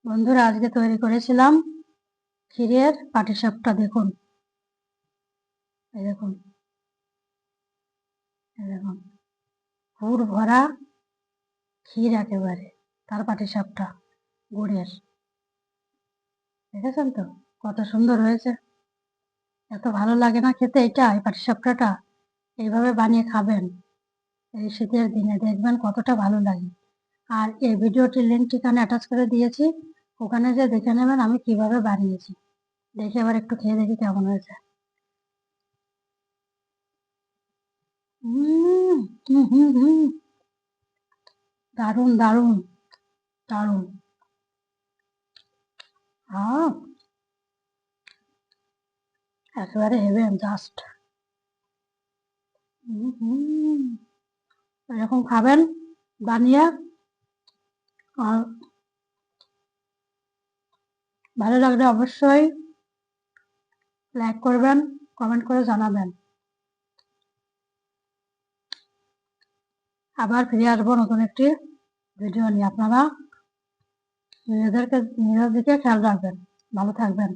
বন্ধুরা, আজকে তৈরি করেছিলাম ক্ষীরের পাটিসাপটা। দেখুন, এই দেখুন, এই দেখুন, পুর ভরা ক্ষীর একেবারে, তার পাটিসাপটা গুড়ের। দেখেছেন তো কত সুন্দর হয়েছে। এত ভালো লাগে না খেতে এটা, এই পাটিসাপটাটা? এইভাবে বানিয়ে খাবেন এই শীতের দিনে, দেখবেন কতটা ভালো লাগে। আর এই ভিডিওটির লিঙ্কটি এখানে অ্যাটাচ করে দিয়েছি, ওখানে যে দেখে নেবেন আমি কিভাবে বানিয়েছি। দেখে এবার একটু খেয়ে দেখি কেমন হয়েছে। হুম হুম হুম হুম দারুণ দারুণ দারুণ। আহ একেবারে হেভেন জাস্ট। এরকম খাবেন বানিয়ে। আর ভালো লাগলে অবশ্যই লাইক করবেন, কমেন্ট করে জানাবেন। আবার ফিরে আসবো নতুন একটি ভিডিও নিয়ে। আপনারা নিজেদের দিকে খেয়াল রাখবেন, ভালো থাকবেন।